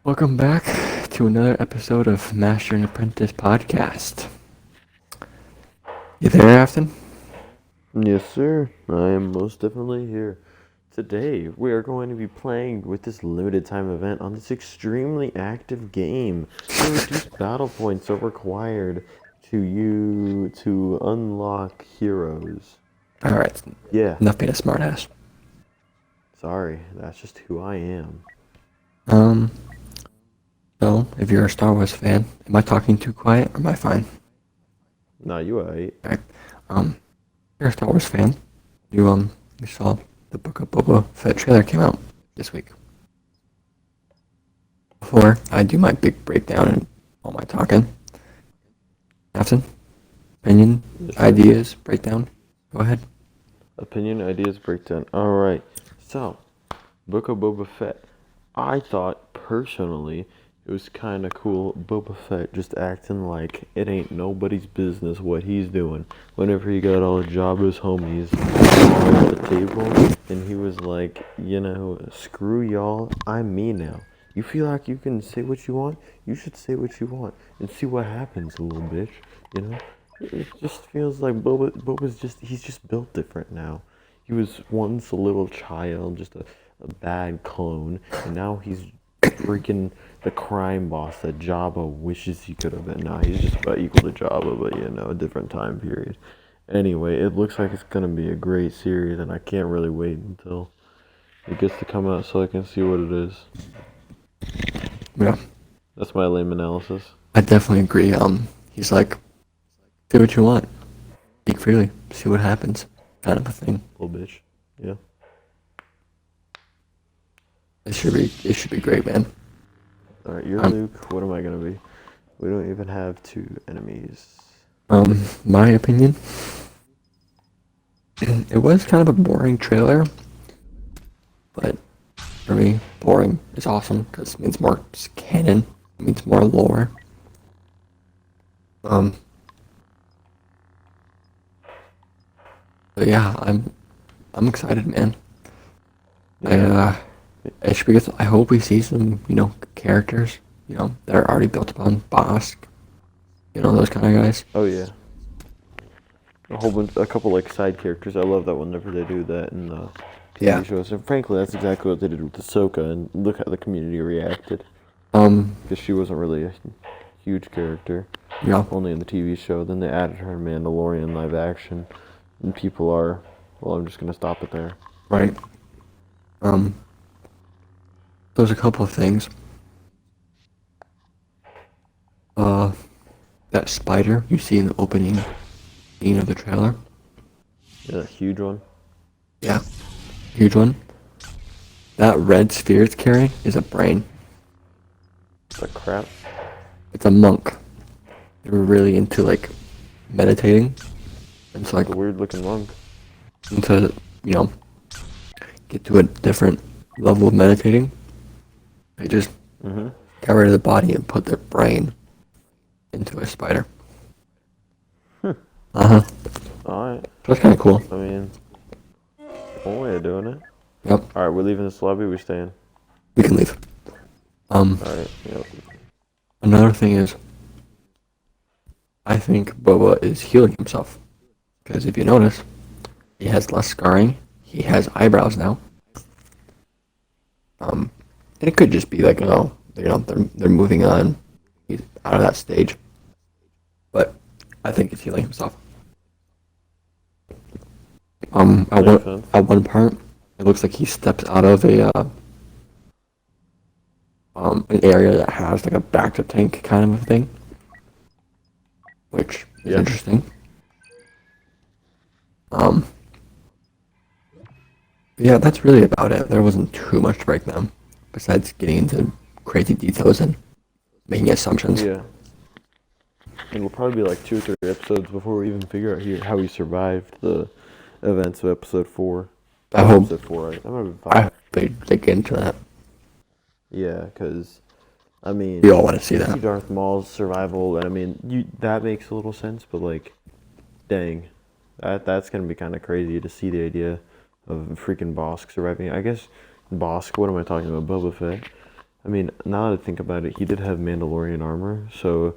Welcome back to another episode of Master and Apprentice Podcast. You there, Afton? Yes, sir. I am most definitely here. Today, we are going to be playing with this limited time event on this extremely active game. The reduced battle points are required to unlock heroes. Alright, Yeah, enough being a smartass. sorry, that's just who I am. Um, so, if you're a Star Wars fan, am I talking too quiet or am I fine? Nah, you alright. Alright, if you're a Star Wars fan, you saw the Book of Boba Fett trailer came out this week. Before I do my big breakdown and all my talking, Afton, opinion, Yes, sir. ideas, breakdown, go ahead. Opinion, ideas, breakdown. Alright, so, Book of Boba Fett. I thought, personally, it was kind of cool. Boba Fett just acting like it ain't nobody's business what he's doing. Whenever he got all of Jabba's homies all at the table, and he was like, screw y'all, I'm me now. You feel like you can say what you want? You should say what you want and see what happens, little bitch. You know? It just feels like he's just built different now. He was once a little child, just a bad clone, and now he's freaking the crime boss that Jabba wishes he could have been. Now he's just about equal to Jabba, but a different time period. Anyway, it looks like it's gonna be a great series, and I can't really wait until it gets to come out so I can see what it is. Yeah, That's my lame analysis. I definitely agree. He's like, do what you want. Speak freely. See what happens. Kind of a thing. Little bitch. Yeah. It should be great, man. Alright, you're Luke. What am I gonna be? We don't even have two enemies. My opinion, it was kind of a boring trailer, but for me, boring is awesome because it means more canon, it means more lore. Um, but yeah, I'm excited, man. Yeah. It should be good. I hope we see some, characters, that are already built upon Bosk, those kind of guys. Oh yeah. A couple like side characters. I love that whenever they do that in the TV shows. And frankly, that's exactly what they did with Ahsoka, and look how the community reacted. Because she wasn't really a huge character. Yeah. Only in the TV show. Then they added her in Mandalorian live action, and people are. Well, I'm just gonna stop it there. Right. There's a couple of things. That spider you see in the opening scene of the trailer. Yeah, that huge one. Yeah. Huge one. That red sphere it's carrying is a brain. That crap. It's a monk. They were really into like meditating. And so like It's a weird looking monk. to, get to a different level of meditating. They just got rid of the body and put their brain into a spider. Alright. That's kind of cool. I mean, one way of doing it. Yep. Alright, we're leaving this lobby. We're staying. We can leave. Alright. Yep. Another thing is, I think Boba is healing himself. Because if you notice, he has less scarring. He has eyebrows now. And it could just be like, they're moving on. He's out of that stage. But I think he's healing himself. At one part, it looks like he steps out of an area that has like a backup tank kind of a thing, which is interesting. Yeah, that's really about it. There wasn't too much to break down, besides getting into crazy details and making assumptions. Yeah. And we'll probably be like 2 or 3 episodes before we even figure out how he survived the events of episode 4. I hope. Episode 4, right? That might be 5. I hope they dig into that. Yeah, because, I mean... We all want to see that. Darth Maul's survival, and I mean, that makes a little sense, but like, dang. That's going to be kind of crazy to see the idea of freaking Bosk surviving. I guess Bosk, what am I talking about? Boba Fett. I mean, now that I think about it, he did have Mandalorian armor, so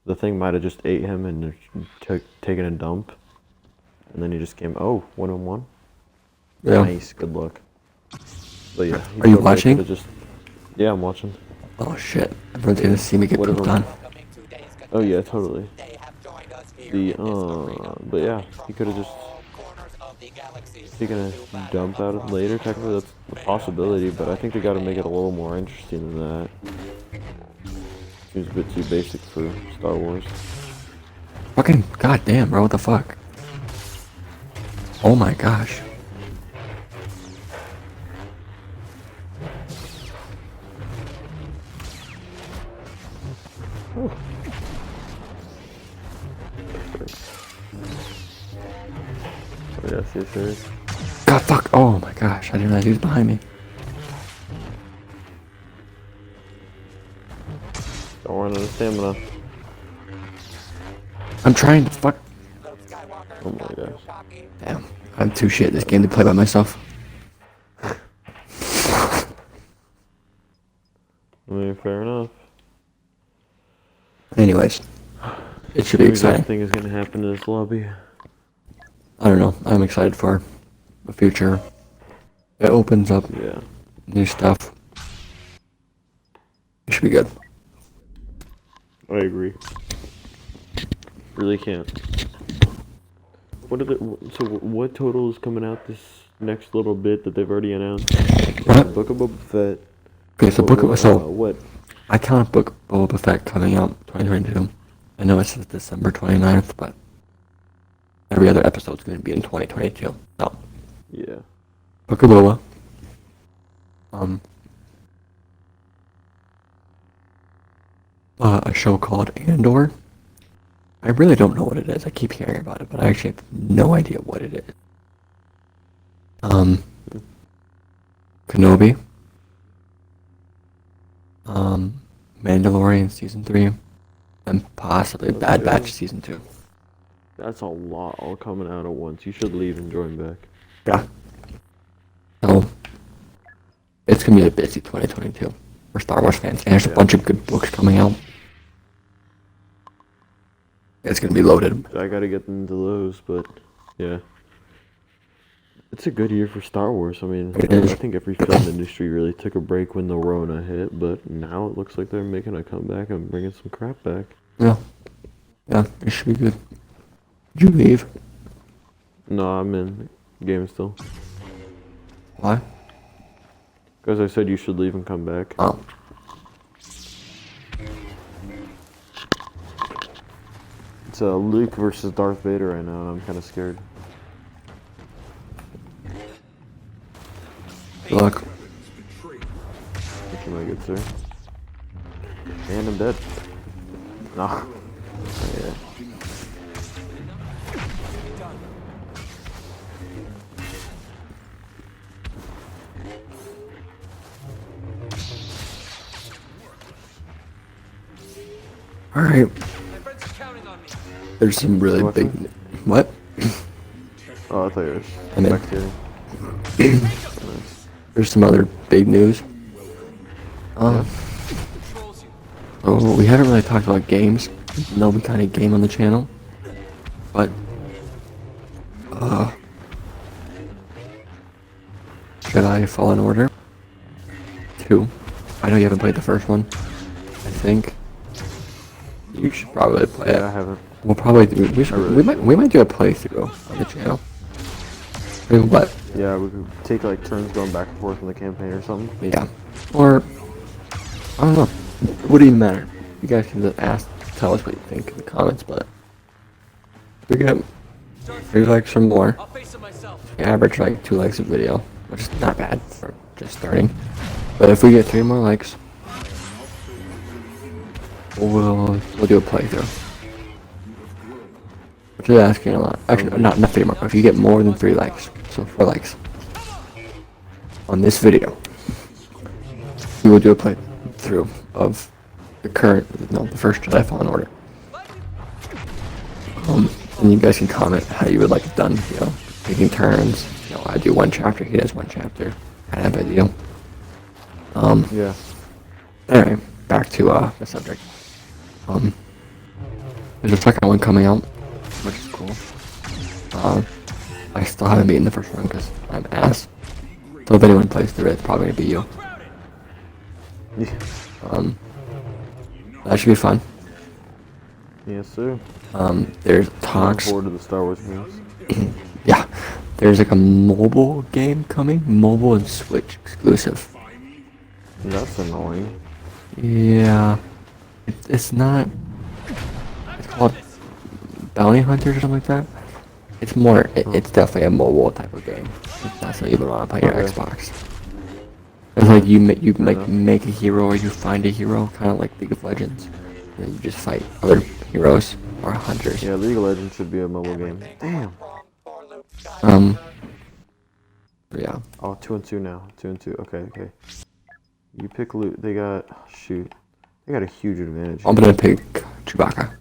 the thing might have just ate him and taken a dump, and then he just came. Oh, 1-on-1. Yeah. Nice, good luck. But yeah, he Are you totally watching? could've yeah, I'm watching. Oh shit! Everyone's gonna see me get Whatever. pooped on. Oh yeah, totally. But yeah, he could have just taken a dump out of later. Technically, that's a possibility, but I think they got to make it a little more interesting than that. Seems a bit too basic for Star Wars. Fucking goddamn, bro! What the fuck? Oh my gosh! Oh. Oh yeah, see, serious. God, fuck! Oh my gosh! I didn't realize he was behind me. Don't run out of stamina. I'm trying to fuck. Oh my gosh. Damn, I'm too shit at this game to play by myself. I mean, fair enough. Anyways, it should be What exact exciting. thing is gonna happen to this lobby? I don't know. I'm excited for the future. It opens up Yeah. new stuff. It should be good. I agree. Really can't. What are the so what total is coming out this next little bit that they've already announced? What? Book of Boba Fett. Okay, so Book of so what? I count Book of Boba Fett coming out 2022. I know it says December 29th, but every other episode's going to be in 2022. So Yeah. Book of Boba. A show called Andor. I really don't know what it is. I keep hearing about it, but I actually have no idea what it is. Kenobi. Mandalorian season 3, and possibly Bad Batch season 2. That's a lot all coming out at once. You should leave and join back. Yeah. So it's gonna be a busy 2022 for Star Wars fans, and there's a bunch of good books coming out. It's gonna be loaded. I gotta get into those, but yeah. It's a good year for Star Wars. I mean, It I is. think every film industry really took a break when the Rona hit, but now it looks like they're making a comeback and bringing some crap back. Yeah. Yeah, it should be good. Did you leave? No, I'm in game still. Why? Because I said you should leave and come back. Oh. It's Luke versus Darth Vader right now, and I'm kind of scared. Good luck. Thank you, my good sir. And I'm dead. No. Yeah. Alright. There's some really big... What? Oh, I thought you were I'm in. spectating. There's some other big news. Oh, we haven't really talked about games. No, we kind of game on the channel. But, Jedi Fallen Order 2. I know you haven't played the first one. I think you should probably play Yeah, I it. haven't. We'll probably do. We might do a playthrough on the channel. I mean, what? Yeah, we could take like turns going back and forth in the campaign or something. Yeah. Or I don't know. It wouldn't even matter. You guys can just tell us what you think in the comments, but we get 3 likes or more. We average like 2 likes a video, which is not bad for just starting. But if we get 3 more likes, we'll do a playthrough. Which is asking a lot. Actually, not 3 more. If you get more than 3 likes, so 4 likes on this video, we will do a playthrough of the first Jedi Fallen Order. And you guys can comment how you would like it done, you know, taking turns. You know, I do 1 chapter, he does 1 chapter, kind of idea. Yeah. Anyway, back to the subject. Um, there's a second one coming out, which is cool. I still haven't beaten the first one because I'm ass. So if anyone plays through it, it's probably gonna be you. Yeah. That should be fun. Yes, sir. There's Looking talks. forward to the Star Wars games. Yeah, there's like a mobile game coming, mobile and Switch exclusive. That's annoying. Yeah, it's not. It's called Bounty Hunters or something like that. It's more. It's definitely a mobile type of game. It's not something you would want to play on your Okay. Xbox. It's like you Fair enough. make a hero or you find a hero, kind of like League of Legends. And then you just fight other heroes or hunters. Yeah, League of Legends should be a mobile game. Damn. But yeah. Oh, 2-2 now. 2-2. Okay, okay. You pick loot. They got. Shoot. They got a huge advantage. I'm gonna pick Chewbacca.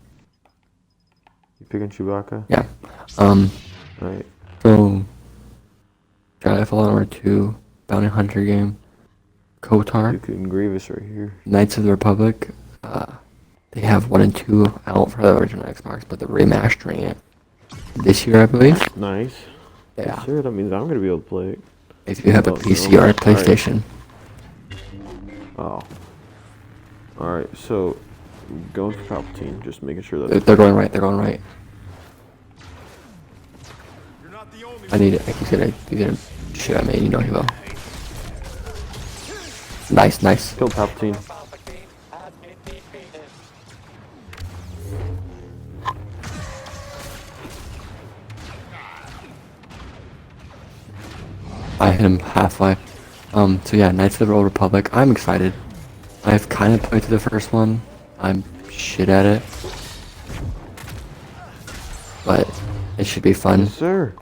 You picking Chewbacca? Yeah. Right. So Jedi Fallen Order 2, Bounty Hunter game, KOTOR, Duke and Grievous right here. Knights of the Republic. They have 1 and 2 out for the original Xbox, but they're remastering it this year, I believe. Nice. Yeah. Sure, that means I'm gonna be able to play it. If you have a Oh, PC no. or a Alright. PlayStation. Oh. Alright, so going for Palpatine, just making sure that They're going right. They're going right. I need it. He's gonna shoot at me. You know he will. Nice, nice. killed Palpatine. I hit him halfway. So yeah, Knights of the Old Republic. I'm excited. I've kind of played through the first one. I'm shit at it. But it should be fun. Yes, sir.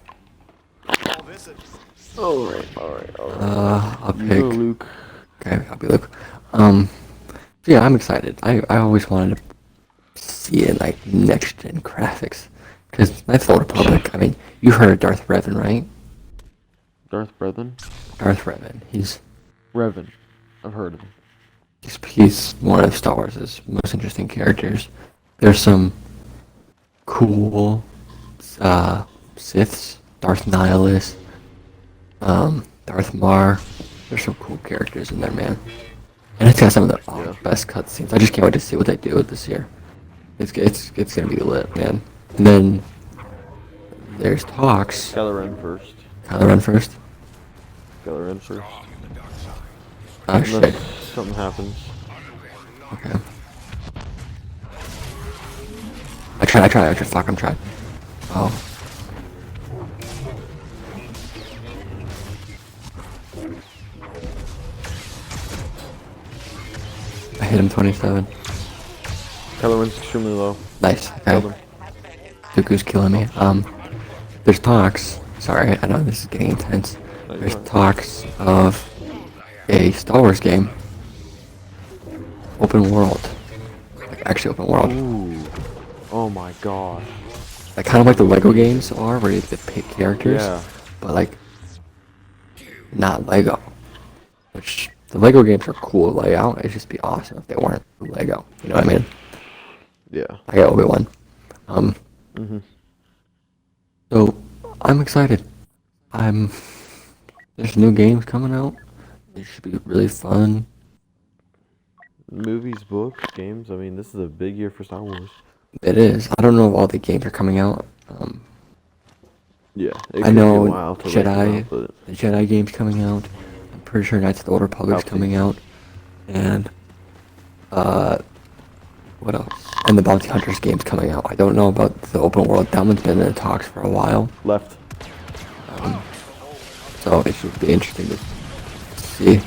Alright. I'll You pick. go, Luke. Okay, I'll be Luke. Yeah, I'm excited. I always wanted to see it like next gen graphics. Because Knights of the Old Republic, I mean, you heard of Darth Revan, right? Darth Revan? Darth Revan. He's Revan. I've heard of him. he's one of Star Wars' most interesting characters. There's some cool Siths, Darth Nihilus, Darth Mar. There's some cool characters in there, man. And it's got some of the best cutscenes. I just can't wait to see what they do with this year. It's gonna be lit, man. And then there's talks. Kylo Ren first. Kylo Ren first. Kylo Ren first. Oh shit. Unless something happens. Okay. I tried. Fuck, I'm trying. Oh. I hit him 27. Kylo Ren's extremely low. Nice. Killed Okay. him. Dooku's killing me. There's talks. Sorry, I know this is getting intense. No, you're There's fine. talks of a Star Wars game. Open world. Like actually open world. Ooh. Oh my gosh. Like kind of like the Lego games are, where you have to pick characters. Yeah. But like, not Lego. Which the Lego games are cool layout. It'd just be awesome if they weren't Lego. You know what I mean? Yeah. I got Obi-Wan. Mhm. So I'm excited. There's new games coming out. It should be really fun. Movies, books, games. I mean, this is a big year for Star Wars. It is. I don't know if all the games are coming out. Yeah. It I could be a know while till they come Jedi, out, but the Jedi game's coming out. I'm pretty sure Knights of the Old Republic's Palpatine. coming out. And, what else? And the Bounty Hunters game's coming out. I don't know about the open world. That one's been in the talks for a while. left. So it should be interesting to see.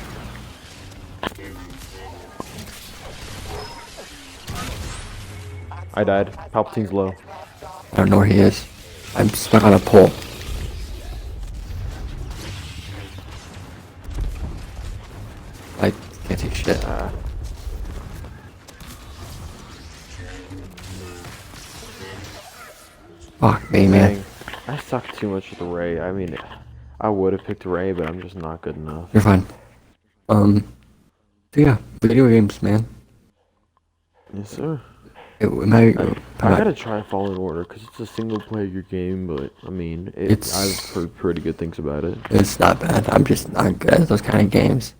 I died. Palpatine's low. I don't know where he is. I'm stuck on a pole. I can't take shit. Fuck me, man. Dang. I suck too much with the Ray. I mean, I would have picked Ray, but I'm just not good enough. You're fine. So yeah, video games, man. Yes, sir. It might, I gotta try Fallen Order because it's a single player game, but I mean, I've it's heard pretty good things about it. it's not bad. I'm just not good at those kind of games.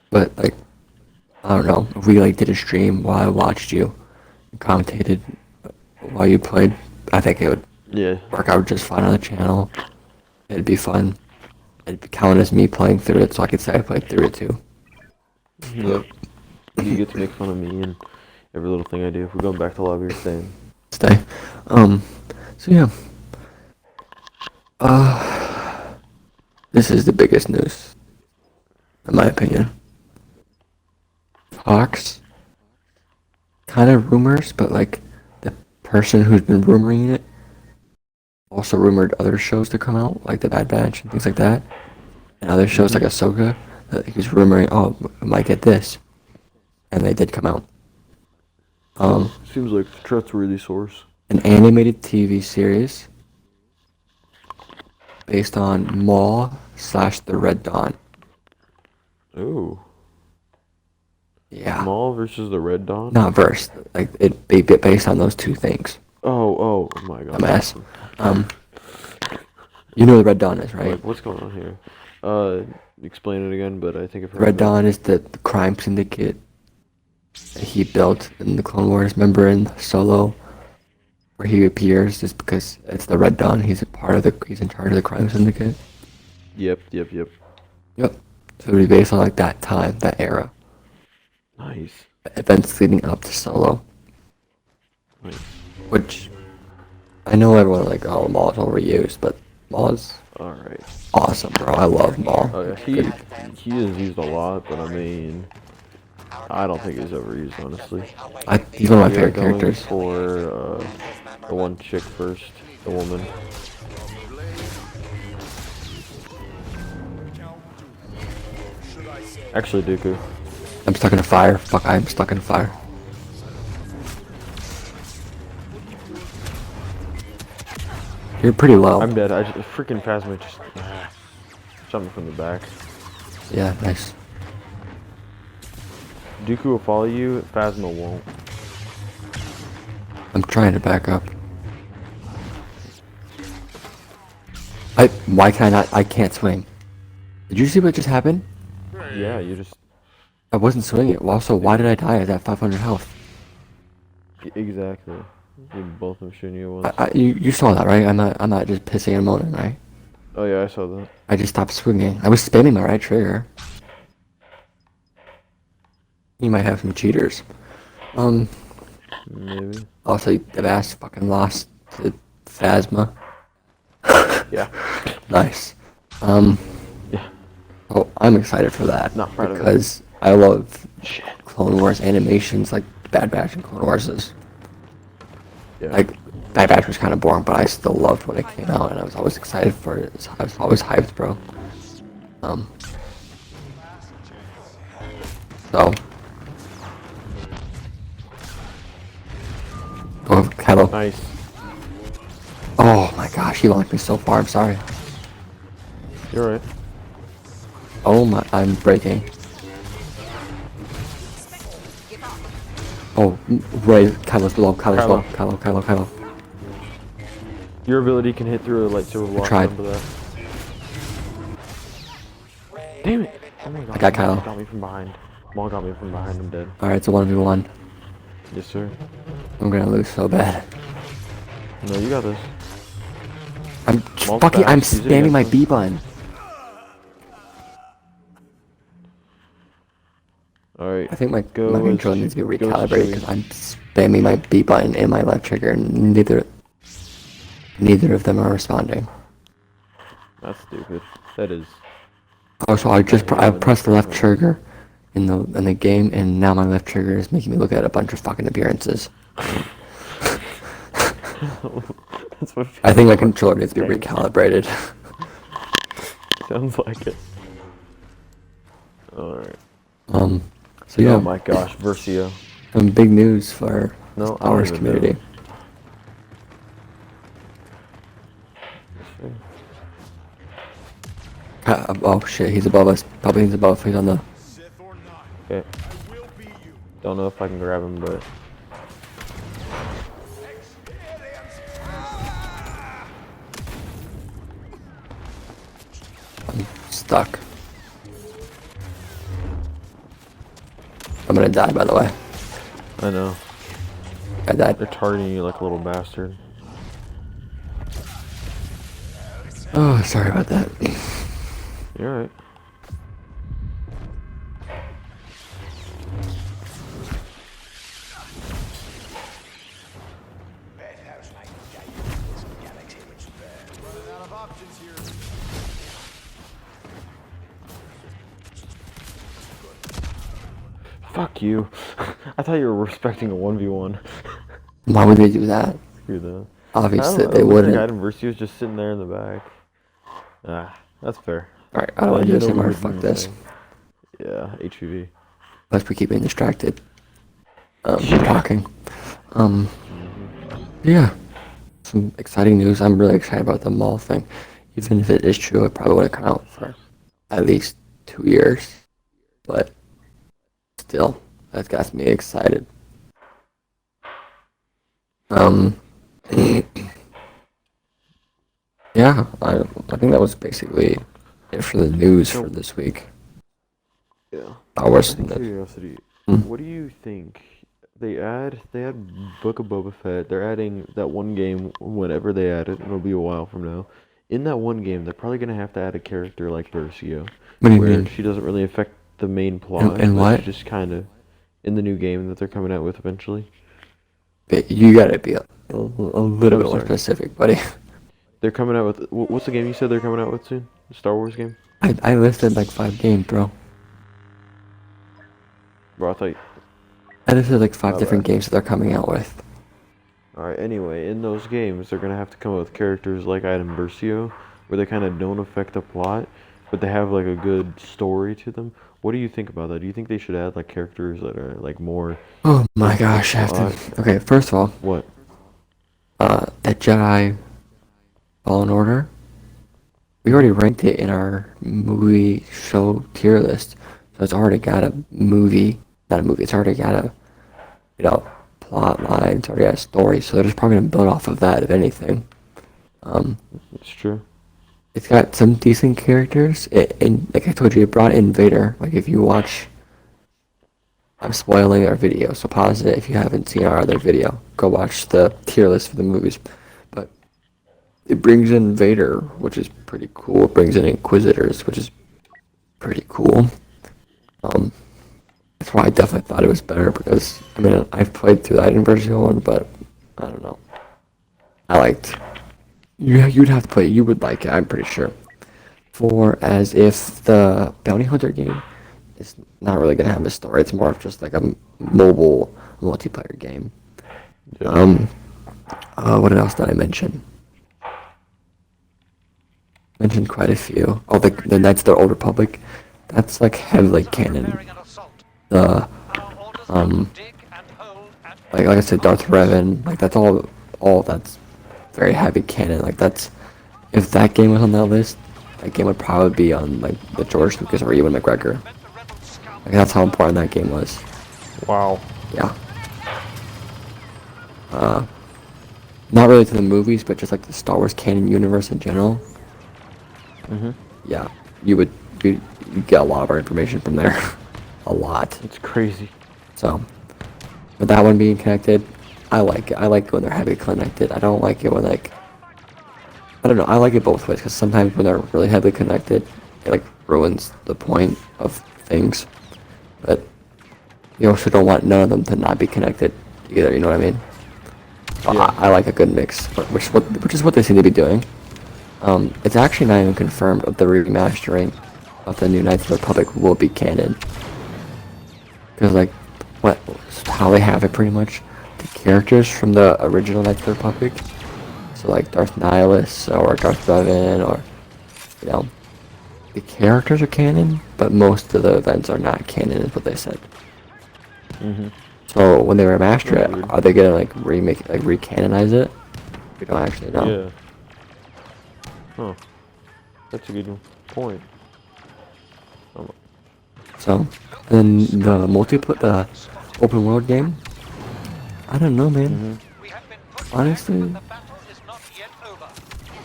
But like, I don't know. If we like did a stream while I watched you, commentated while you played, I think it would Yeah. work out just fine on the channel. It'd be fun. It'd count as me playing through it, so I could say I played through it too. Yep. You get to make fun of me and every little thing I do. If we're going back to lobby or staying. Stay. So yeah. This is the biggest news, in my opinion. Talks, kind of rumors, but like the person who's been rumoring it also rumored other shows to come out, like the Bad Batch and things like that, and other shows like Ahsoka. That he's rumoring, oh, we might get this, and they did come out. Seems like a trustworthy source. An animated TV series based on Maul / the Red Dawn. Ooh. Yeah. Maul versus the Red Dawn? Not verse. Like it be based on those two things. Oh my god. A mess. You know what the Red Dawn is, right? Like, what's going on here? Explain it again, but I think I've heard Red of it. Dawn is the crime syndicate that he built in the Clone Wars. Remember in Solo, where he appears just because it's the Red Dawn. He's in charge of the crime syndicate. Yep. Yep. So it'd be based on like that time, that era. Nice. Events leading up to Solo. Nice. Which I know everyone like, oh, Maul's overused, but Maul's Alright. awesome, bro. I love Maul. Oh, yeah, he is used a lot, but I mean, I don't think he's overused, honestly. He's one of my You're favorite going characters. for the one chick first, the woman. Actually, Dooku. I'm stuck in a fire. Fuck, I'm stuck in a fire. You're pretty low. I'm dead. Freaking Phasma just shot me from the back. Yeah, nice. Dooku will follow you. Phasma won't. I'm trying to back up. Why can I not? I can't swing. Did you see what just happened? Yeah, you just I wasn't swinging. Well, also, why did I die at that 500 health? exactly. You both of them shooting you at once. You saw that, right? I'm not just pissing and moaning, right? Oh yeah, I saw that. I just stopped swinging. I was spamming my right trigger. You might have some cheaters. Maybe. Also, the ass fucking lost to Phasma. Yeah. Nice. Yeah. Oh, I'm excited for that. Not proud of it. because I love Shit. Clone Wars animations like Bad Batch and Clone Wars is. Yeah. Like, Bad Batch was kind of boring, but I still loved when it came out, and I was always excited for it. I was always hyped, bro. So. Oh, hello. Nice. Oh my gosh, he launched me so far, I'm sorry. You're right. Oh my, I'm breaking. Oh, Ray, Kylo's below, Kylo's low, Kylo. Your ability can hit through a lightsaber block. tried. Remember that. Damn it! Oh my god. I got Maul Kylo. got me from behind. Maul got me from behind. I'm dead. Alright, it's a 1v1. Yes, sir. I'm gonna lose so bad. No, you got this. I'm Maul's fucking, I'm fast. Use it spamming my against B button. Alright. I think my Go controller as- needs to be go as recalibrated Chewie. because I'm spamming my B button and my left trigger, and neither of them are responding. That's stupid. That is. Oh, so I having pressed the left that. trigger in the game, and now my left trigger is making me look at a bunch of fucking appearances. That's what I think my controller needs to be recalibrated. sounds like it. Alright. So yeah, Oh my gosh, Versio. some big news for No, the I Star don't Wars even community. know. Oh shit, he's above us. Probably he's above. He's on the. Okay. Don't know if I can grab him, but I'm stuck. I'm gonna die, by the way. I know. I died. They're targeting you like a little bastard. Oh, sorry about that. You're alright. Fuck you. I thought you were respecting a 1v1. Why would they do that? Screw that. Obviously, I they don't know, wouldn't. The guy in Versi was just sitting there in the back. Ah, that's fair. Alright, I don't want to do this You know anymore. we Fuck would this. do the same. Yeah, HVV. Let's be keeping distracted. Talking. Yeah. Some exciting news. I'm really excited about the mall thing. Even if it is true, it probably wouldn't come out for at least 2 years. But still, that got me excited. Yeah, I think that was basically it for the news for this week. Yeah. I was Out of curiosity, Hmm. what do you think? They had Book of Boba Fett. They're adding that one game whenever they add it. It'll be a while from now. In that one game, they're probably gonna have to add a character like Versio, What do you where mean? she doesn't really affect the main plot, And but what? she just kind of in the new game that they're coming out with eventually. You gotta be a little bit more sorry. specific, buddy. They're coming out with what's the game you said they're coming out with soon? The Star Wars game? I listed like 5 games, bro. Bro, I thought. I listed like 5 My different bad. games that they're coming out with. Alright, anyway, in those games, they're gonna have to come up with characters like Item Versio, where they kind of don't affect the plot, but they have like a good story to them. What do you think about that? Do you think they should add like characters that are like more? Oh my gosh, I have to. Okay, first of all, What? that Jedi Fallen Order, we already ranked it in our movie show tier list, so it's already got a movie, not a movie. It's already got a, plot line. It's already got a story, so they're just probably gonna build off of that, if anything. It's true. It's got some decent characters. And like I told you, it brought in Vader. Like if you watch, I'm spoiling our video, so pause it if you haven't seen our other video. Go watch the tier list for the movies. But it brings in Vader, which is pretty cool. It brings in Inquisitors, which is pretty cool. That's why I definitely thought it was better because I mean I've played through the Iron version one, but I don't know. I liked. You'd have to play it. You would like it, I'm pretty sure. For as if the Bounty Hunter game is not really gonna have a story. It's more of just like a mobile multiplayer game. Yeah. What else did I mention? Mentioned quite a few. Oh, the Knights of the Old Republic. That's like heavily canon. The like I said, Darth Revan. Like that's all that's very heavy canon. Like that's if that game was on that list, that game would probably be on like the George Lucas or Ewan McGregor. Like that's how important that game was. Wow. Yeah. Not really to the movies, but just like the Star Wars canon universe in general. Yeah, you get a lot of our information from there. A lot. It's crazy. So, with that one being connected, I like it. I like it when they're heavily connected. I don't like it when like, I don't know. I like it both ways because sometimes when they're really heavily connected, it like ruins the point of things. But you also don't want none of them to not be connected either. You know what I mean? So Yeah. I like a good mix, which is what they seem to be doing. It's actually not even confirmed that the remastering of the new Knights of the Republic will be canon. Because like, how they have it pretty much, the characters from the original Knights of the Republic, so like Darth Nihilus or Darth Revan or, the characters are canon, but most of the events are not canon is what they said. So when they remaster it, Weird. are they gonna like remake it, like recanonize it? We don't actually know. Yeah. Huh. That's a good point. So, then the the open world game, I don't know, man. Honestly,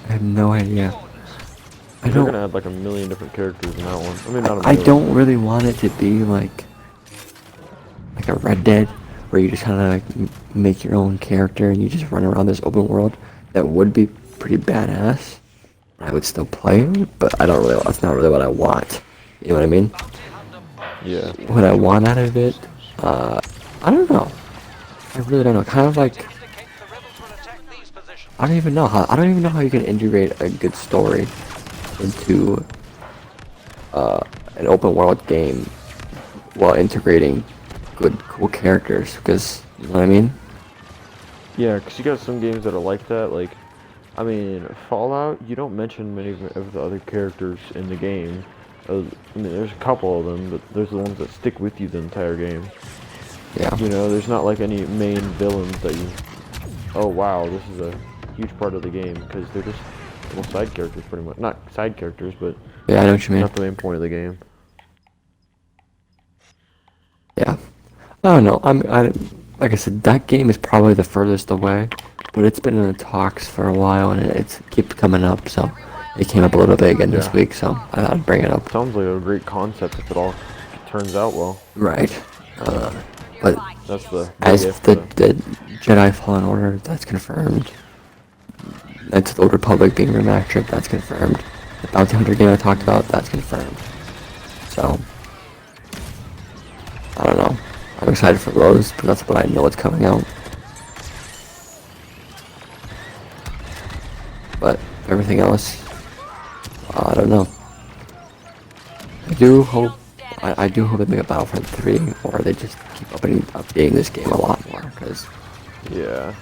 I have no idea. I They're don't. gonna add like a million different characters in that one. I mean, not a I million. don't really want it to be like a Red Dead, where you just kind of like make your own character and you just run around this open world. That would be pretty badass. I would still play it, but I don't really. That's not really what I want. You know what I mean? Yeah. What I want out of it, I don't know. I really don't know. Kind of like I don't even know how you can integrate a good story into an open world game while integrating good, cool characters. Because you know what I mean? Yeah, because you got some games that are like that. Like, I mean, Fallout, you don't mention many of the other characters in the game. I mean, there's a couple of them, but there's the ones that stick with you the entire game. Yeah. You know, there's not like any main villains that you... Oh, wow, this is a huge part of the game, because they're just little side characters, pretty much. Not side characters, but Yeah, I know what you mean. not the main point of the game. Yeah. I don't know. Like I said, that game is probably the furthest away, but it's been in the talks for a while, and it's keeps coming up. So it came up a little bit again this Yeah. week. So I thought I'd bring it up. Sounds like a great concept if it all turns out well. Right. But That's the as big if, the though. Jedi Fallen Order, that's confirmed. That's the Old Republic being remastered. That's confirmed. The Bounty Hunter game I talked about, that's confirmed. So I don't know. I'm excited for those, but that's what I know is coming out. But everything else, I don't know. I do hope they make a Battlefront 3, or they just keep updating this game a lot more, because Yeah.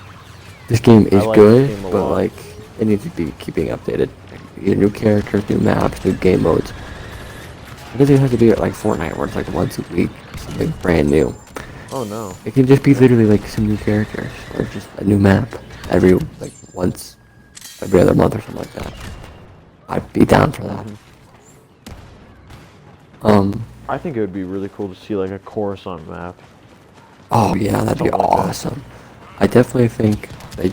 this game is like good, this game a but lot. like it needs to be keeping updated. Either new characters, new maps, new game modes. It doesn't even have to be like Fortnite, where it's like once a week, something brand new. Oh, no. It can just be literally like some new characters, or just a new map every other month or something like that. I'd be down for that. I think it would be really cool to see like a Coruscant map. Oh yeah, that'd be Something like that. awesome. I definitely think I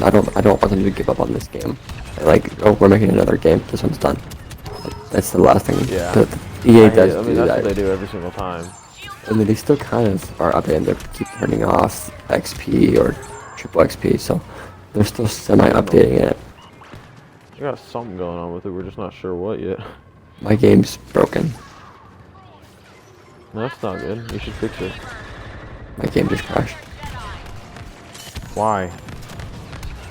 don't want them to give up on this game. Like, oh, we're making another game. This one's done. Like, that's the last thing. Yeah. The EA does I do mean, that's that. what they do every single time. I mean, they still kind of are updating. They keep turning off XP or triple XP, so they're still semi-updating it. We got something going on with it. We're just not sure what yet. My game's broken. No, that's not good. You should fix it. My game just crashed. Why?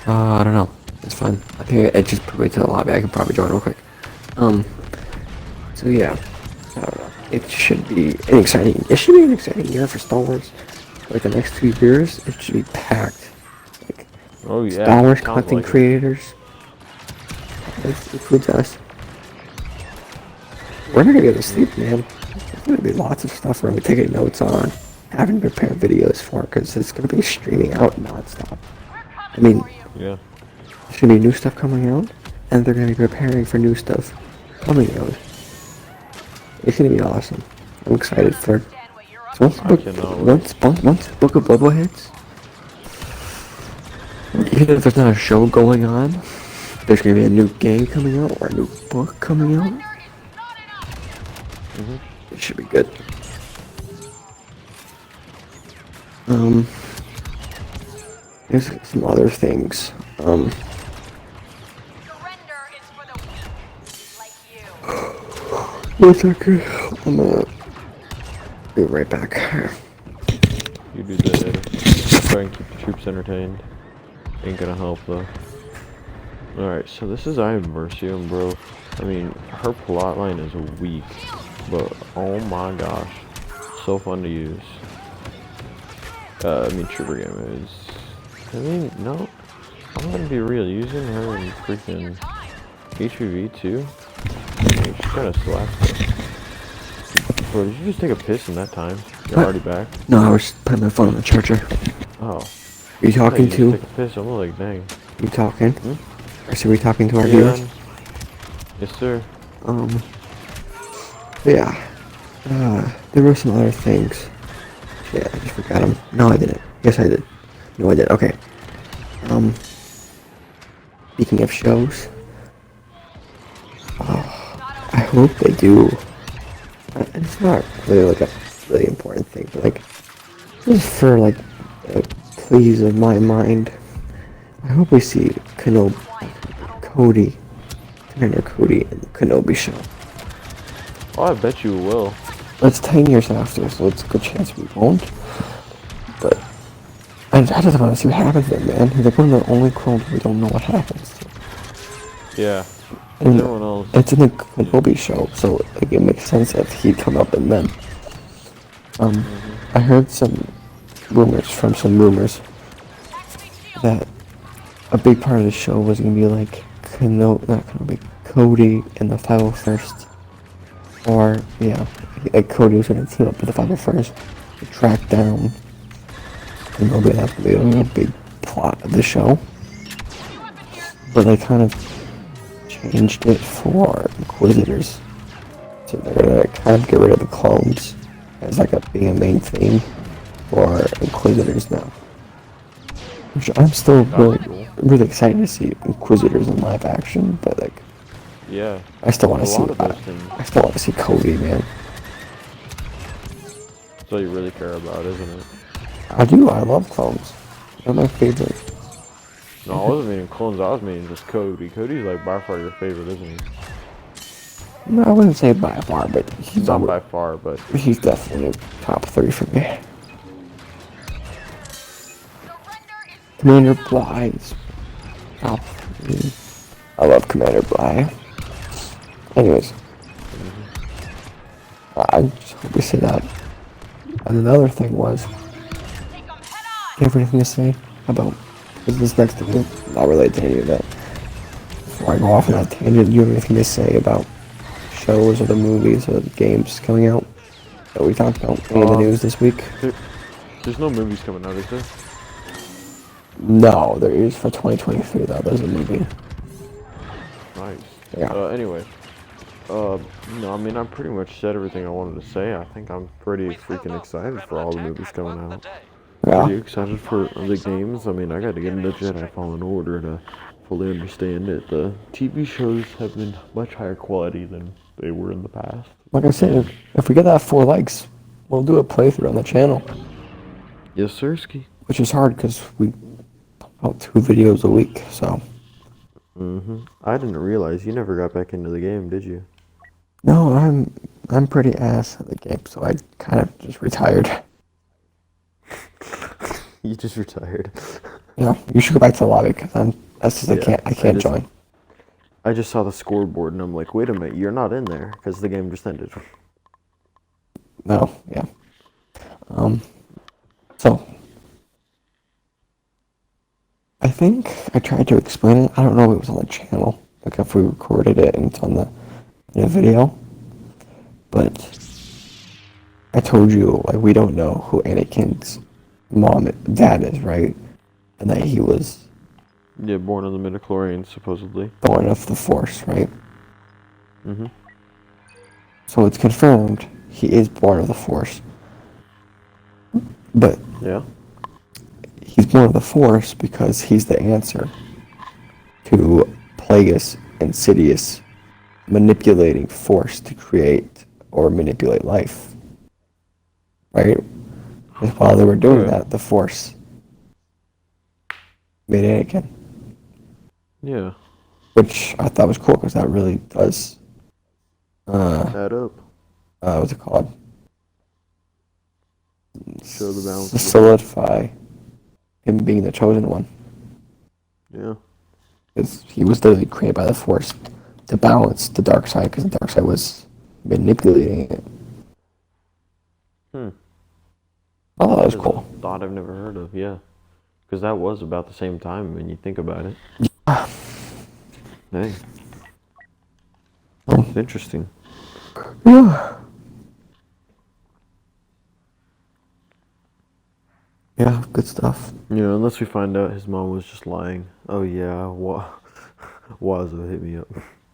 I don't know. It's fine. I think it just put me to the lobby. I can probably join real quick. So yeah. I don't know. It should be an exciting year for Star Wars. Like the next 2 years, it should be packed. Like Oh yeah. Star Wars sounds content like it. creators. It includes us. We're not gonna get to sleep, man. There's gonna be lots of stuff we're gonna be taking notes on, having to prepare videos for, because it's gonna be streaming out nonstop. I mean, Yeah. there's gonna be new stuff coming out, and they're gonna be preparing for new stuff coming out. It's gonna be awesome. I'm excited for it. So once Book of Boba hits, even if there's not a show going on, there's gonna be a new game coming out or a new book coming out. It should be good. There's some other things. Surrender is for the weak, like you. 1 second. I'm gonna be right back. You do that. Try and keep the troops entertained. Ain't gonna help though. Alright, so this is Iron Mercium, bro. I mean, her plotline is weak, but oh my gosh, so fun to use. I mean, Trooper Game is. I mean, no, I'm gonna be real. Using her in freaking HPV too. I mean, she kind of slaps it. Bro, did you just take a piss in that time? You're What? already back. No, I was putting my phone on the charger. Oh. Are you talking You to? just take a piss. I'm like, dang. You talking? Hmm? Or should we talking to our Yeah. viewers? Yes, sir. Yeah. There were some other things. Shit, I just forgot them. No, I didn't. Yes, I did. No, I did. Okay. Um, Speaking of shows, I hope they do. And it's not really like a really important thing, but like, just for like, a please of my mind, I hope we see Cody, Commander Cody in the Kenobi show. Oh, I bet you will. It's 10 years after, so it's a good chance we won't. But I just want to see what happens then, man. He's like one of the only clones we don't know what happens to. Yeah. And Everyone else. it's in the Kenobi show, so like it makes sense that he'd come up and then. I heard some rumors that a big part of the show was gonna be like Cody and the 501st, or yeah, like Cody was gonna team up with the 501st to track down Kenobi. That's gonna be a big plot of the show, but they kind of changed it for Inquisitors. So they're gonna kind of get rid of the clones as like being a main theme for Inquisitors now. Which I'm still really excited to see Inquisitors in live action, but like Yeah. I still want to A see lot of those things. I still want to see Cody, man. That's all you really care about, isn't it? I do. I love clones. They're my favorite. No, I wasn't meaning clones. I was meaning just Cody. Cody's like by far your favorite, isn't he? No, I wouldn't say by far, but he's Not by far, but he's definitely top 3 for me. Commander Bly's top 3. I love Commander Bly. Anyways, I just hope we see that. And another thing was, Take 'em head on. you have anything to say about this next thing? Not related to any of that. Before I go off on that tangent, do you have anything to say about shows or the movies or the games coming out that we talked about? Any of the news this week? there's no movies coming out, is there? No, there is for 2023 though. There's a movie. Nice. Yeah. Anyway. No, I mean, I pretty much said everything I wanted to say. I think I'm pretty freaking excited for all the movies coming out. Pretty Yeah. excited for the games. I mean, I got to get into Jedi Fallen Order to fully understand it. The TV shows have been much higher quality than they were in the past. Like I said, if we get that 4 likes, we'll do a playthrough on the channel. Yes, sirski. Which is hard because we pump out 2 videos a week, so. I didn't realize you never got back into the game, did you? No, I'm pretty ass at the game, so I kind of just retired. You just retired. Yeah, you should go back to the lobby because that's just Yeah, I can't just- join. I just saw the scoreboard and I'm like, wait a minute, you're not in there because the game just ended. No, yeah. So I think I tried to explain it. I don't know if it was on the channel, like if we recorded it and it's on the video, but I told you like we don't know who Anakin's dad is, right? And that he was Yeah, born on the midichlorians, supposedly. born of the Force, right? Mhm. So it's confirmed he is born of the Force. But Yeah. he's born of the Force because he's the answer to Plagueis and Sidious manipulating Force to create or manipulate life. Right? And while they were doing that, the Force made Anakin. Yeah. Which I thought was cool because that really does, Add up. what's it called? Show the balance. of the- Solidify him being the chosen one. Yeah. Because he was literally created by the Force to balance the dark side because the dark side was manipulating it. Oh, that was That's cool. a thought I've never heard of, yeah. Because that was about the same time when you think about it. Hey. It's interesting. Yeah. Yeah, good stuff. You know, unless we find out his mom was just lying. Oh yeah, Wazo hit me up.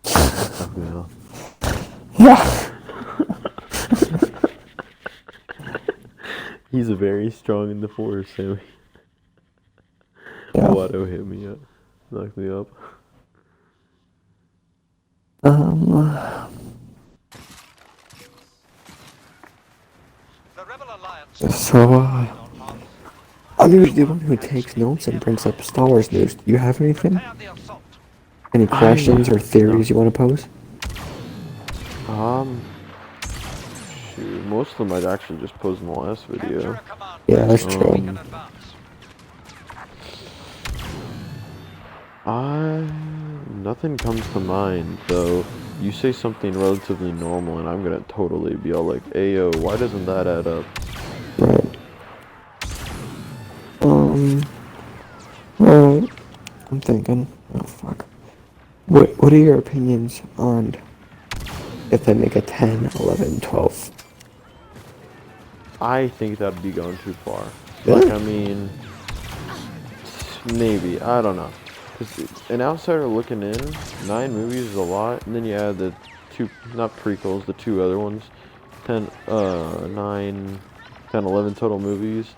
Fuck me off. Yeah. He's very strong in the force, Sammy. Yeah. Watto hit me up. Knocked me up. Um. The Rebel Alliance. So, I'm usually the one who takes notes and brings up Star Wars news. Do you have anything? Prepare the assault. Any questions or No. theories you want to pose? Um, shoot, most of them I'd actually just posed in the last Capture video. a command Yeah, that's post so true. we can advance. Nothing comes to mind, though. You say something relatively normal, and I'm gonna totally be all like, "Ayo, why doesn't that add up?" Right. Alright. I'm thinking. Oh, fuck. What are your opinions on if they make a 10, 11, 12? I think that'd be going too far. Really? Like, I mean, maybe. I don't know. Because an outsider looking in, 9 movies is a lot, and then you add the 2, not prequels, the 2 other ones. 10, 9, 10, 11 total movies.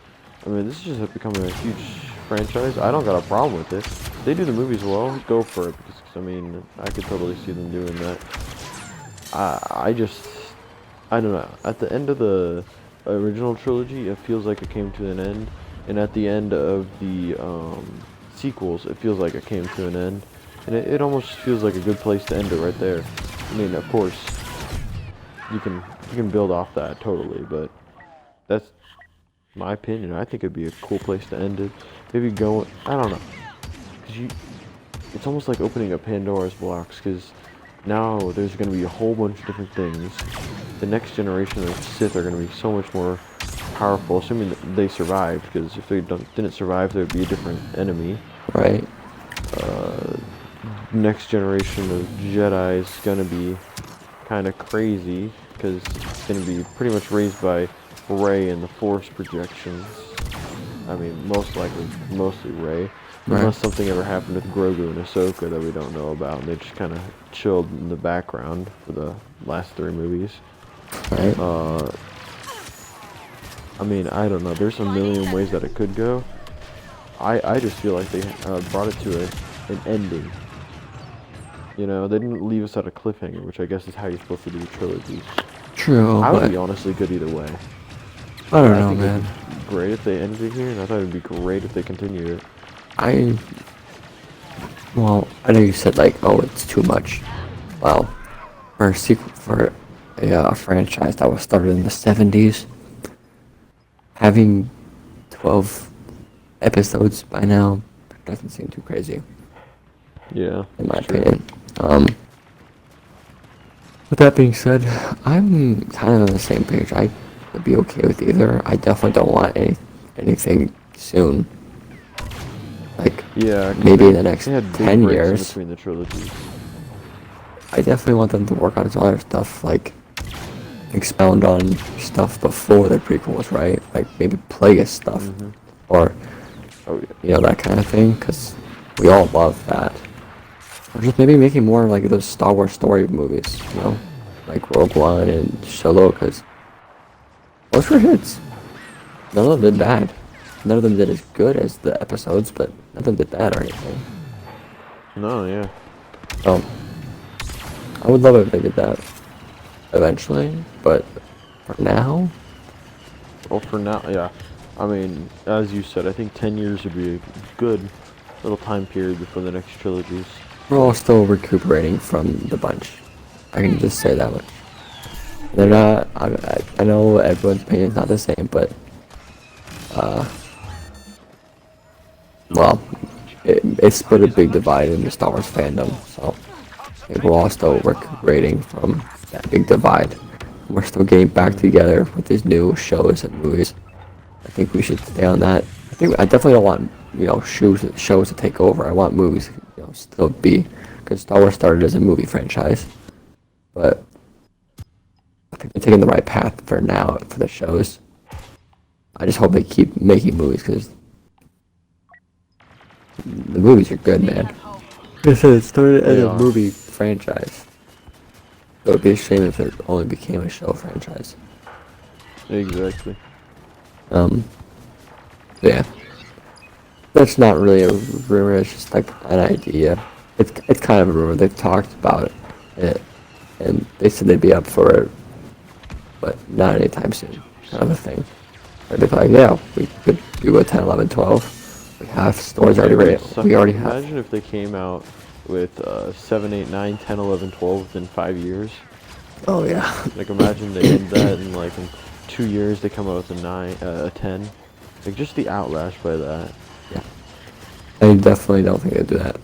I mean, this is just becoming a huge franchise. I don't got a problem with it. If they do the movies well, go for it. Because, I mean, I could totally see them doing that. I don't know. At the end of the original trilogy, it feels like it came to an end. And at the end of the sequels, it feels like it came to an end. And it almost feels like a good place to end it right there. I mean, of course, you can build off that totally, but that's my opinion. I think it'd be a cool place to end it. Maybe go, I don't know. 'Cause it's almost like opening a Pandora's box, because now there's going to be a whole bunch of different things. The next generation of Sith are going to be so much more powerful, assuming that they survived, because if they didn't survive, there would be a different enemy. Right. Next generation of Jedi is going to be kind of crazy, because it's going to be pretty much raised by Rey and the Force projections. I mean, most likely, mostly Rey. Right. Unless something ever happened with Grogu and Ahsoka that we don't know about, and they just kind of chilled in the background for the last 3 movies. Right. I mean, I don't know. There's a million ways that it could go. I just feel like they brought it to an ending. You know, they didn't leave us at a cliffhanger, which I guess is how you're supposed to do trilogies. True, I would but be honestly good either way. I don't I know, think man. it'd be great if they ended it here, and I thought it'd be great if they continued it. Well, I know you said like, oh, it's too much. Well, for a sequel for a franchise that was started in the 70s, having 12 episodes by now doesn't seem too crazy, Yeah, in my that's true. opinion. With that being said, I'm kind of on the same page. I would be okay with either. I definitely don't want anything soon. Like, Yeah, 'cause maybe in the they next had big 10 breaks in years. between the trilogies. I definitely want them to work on some other stuff, like expound on stuff before the prequels, right? Like maybe Plagueis stuff, or Oh yeah. you know, that kind of thing, because we all love that. Or just maybe making more like those Star Wars story movies, you know, like Rogue One and Solo, because those were hits. None of them did bad. None of them did as good as the episodes, but none of them did bad or anything. No, yeah. So I would love it if they did that eventually, but for now, Well, for now, yeah. I mean, as you said, I think 10 years would be a good little time period before the next trilogies. we're all still recuperating from the bunch. I can just say that much. They're not. I know everyone's opinion's not the same, but well, it split a big divide in the Star Wars fandom. So I think we're all still recuperating from that big divide. We're still getting back together with these new shows and movies. I think we should stay on that. I definitely don't want, you know, shows to take over. I want movies, you know, still be, because Star Wars started as a movie franchise, but I think they're taking the right path for now for the shows. I just hope they keep making movies, because the movies are good, man. Like I said, it started as They a are. movie franchise. So it'd be a shame if it only became a show franchise. Exactly. Yeah. That's not really a rumor, it's just like an idea. It's kind of a rumor. They've talked about it, and they said they'd be up for it, but not anytime soon, kind of a thing. Or they'd be like, yeah, we could do a 10, 11, 12. We have stores already ready. We already have. Imagine if they came out with 7, 8, 9, 10, 11, 12 within 5 years. Oh, yeah. Like, imagine they did that in, like, in 2 years they come out with a 10. Like, just the outlash by that. Yeah. I definitely don't think they'd do that.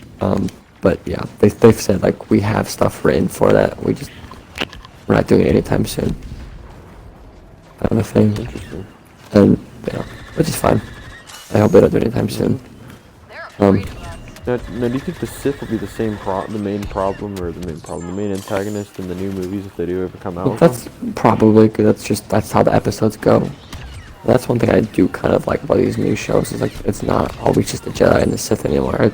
But yeah, they've said, like, we have stuff written for that. We're not doing it anytime soon. Kind of a thing. Interesting. And, which is fine. I hope they don't do it anytime soon. They're afraid of us. Now, do you think the Sith will be the main antagonist in the new movies if they do ever come out? Well, that's probably, cause that's how the episodes go. That's one thing I do kind of like about these new shows, is like, it's not always just the Jedi and the Sith anymore.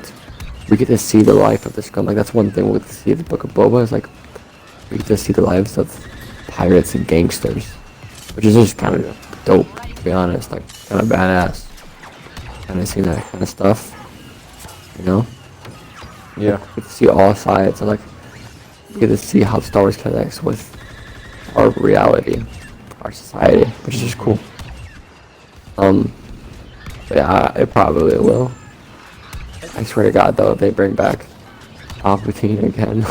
We get to see the life of the scum. Like, that's one thing we get to see in the Book of Boba, is like, we get to see the lives of pirates and gangsters. Which is just kind of dope, to be honest. Like, kind of badass. Kind of seeing that kind of stuff. You know? Yeah. We get to see all sides, and like, we get to see how Star Wars connects with our reality, our society, which is just cool. But yeah, it probably will. I swear to God, though, if they bring back Palpatine again,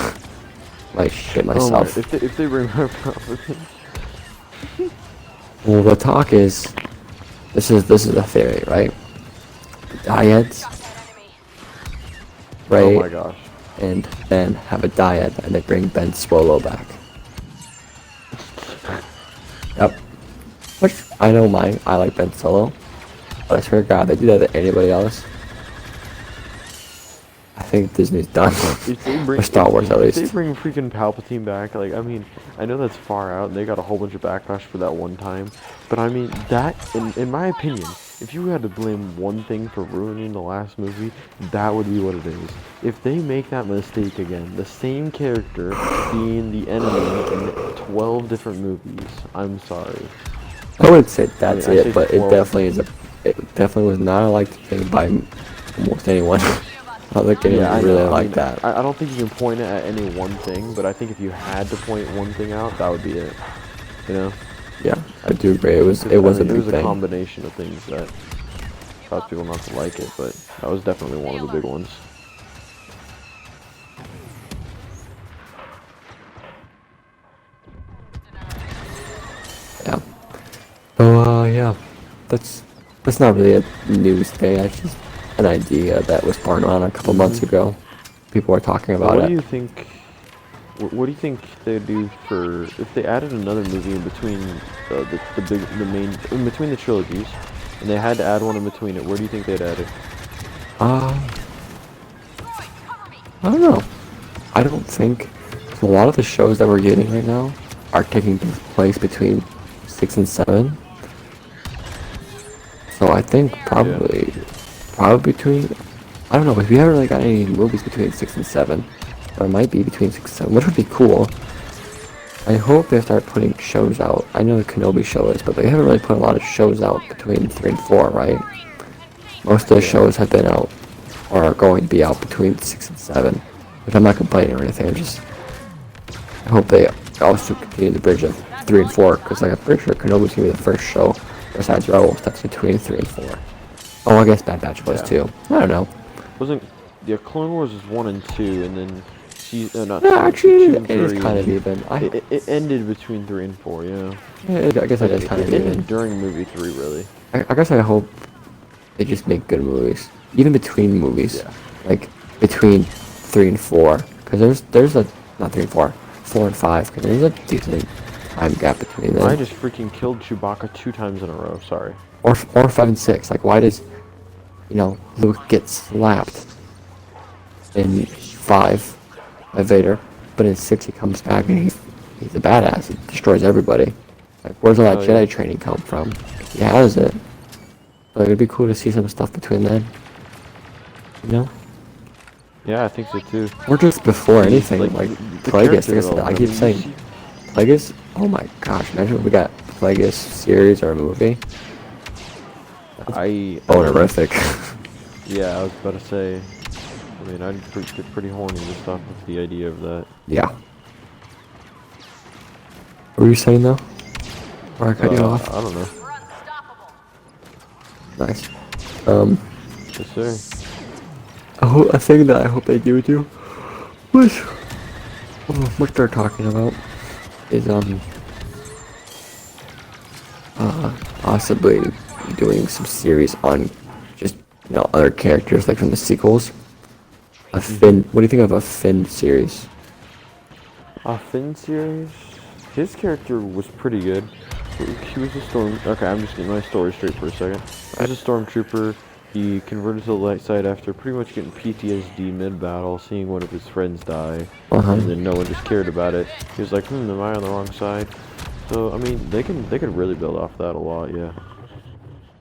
might shit myself. If they bring back Palpatine. Well, the talk is, this is a theory, right? The dyads, Got that enemy. right? Oh my gosh. And then have a dyad, and they bring Ben Swolo back. Yep. Which, I know I like Ben Solo, but I swear to God, they do that to anybody else. I think Disney's done. If they bring, Or Star Wars, at least. If they bring freaking Palpatine back, like, I mean, I know that's far out, and they got a whole bunch of backlash for that one time, but I mean, that, in my opinion, if you had to blame one thing for ruining the last movie, that would be what it is. If they make that mistake again, the same character being the enemy in 12 different movies, I'm sorry. I wouldn't say that's I mean, I it, say but it 12. definitely is it definitely was not a liked thing by almost anyone. I don't think anyone I really know, I liked mean, that. I don't think you can point it at any one thing, but I think if you had to point one thing out, that would be it. You know? Yeah, I do agree. It was a It was big a thing. combination of things that caused people not to like it, but that was definitely one of the big ones. Yeah. So yeah, that's not really a news thing. That's just an idea that was thrown around a couple months ago. People were talking about What it. do you think? What do you think they'd do for if they added another movie in between the main in between the trilogies, and they had to add one in between it? Where do you think they'd add it? I don't know. I don't think a lot of the shows that we're getting right now are taking place between 6 and 7. So I think probably between, I don't know, if we haven't really got any movies between 6 and 7, or it might be between 6 and 7, which would be cool. I hope they start putting shows out. I know the Kenobi show is, but they haven't really put a lot of shows out between 3 and 4, right? Most of the shows have been out, or are going to be out between 6 and 7, which I'm not complaining or anything. I hope they also continue the bridge of 3 and 4, because like, I'm pretty sure Kenobi's gonna be the first show besides Rebels that's between 3 and 4. Oh, I guess Bad Batch was too. I don't know. Wasn't Clone Wars was 1 and 2, and then not No, 2, actually, 2 and it is 3. kind of even. It ended between 3 and 4, yeah. Yeah, I guess it is kind of It ended even. during movie 3, really. I guess I hope they just make good movies, even between movies. Yeah. Like between 3 and 4, because there's a not 3 and 4, 4 and 5, because there's a decent time gap between them. I just freaking killed Chewbacca 2 times in a row. Sorry. Or 5 and 6. Like, why does Luke get slapped in 5 by Vader, but in 6 he comes back and he's a badass. He destroys everybody. Like, where's all that Jedi training come from? He has it. But it'd be cool to see some stuff between then. You know? Yeah, I think so too. Or just before anything, like the Plagueis. character I keep development, saying Plagueis. Oh my gosh! Imagine if we got Plagueis series or a movie. Bonerific. Yeah, I was about to say. I mean, I'd get pretty horny just off of the idea of that. Yeah. What were you saying though? Or I cut you off? I don't know. We're unstoppable. Nice. Yes, sir. A thing that I hope they do was what they're talking about is possibly doing some series on just other characters like from the sequels. A Finn. What do you think of a Finn series? A Finn series? His character was pretty good. He was a storm. Okay, I'm just getting my story straight for a second. He was a stormtrooper. He converted to the light side after pretty much getting PTSD mid-battle, seeing one of his friends die, and then no one just cared about it. He was like, am I on the wrong side? So I mean, they could really build off that a lot, yeah.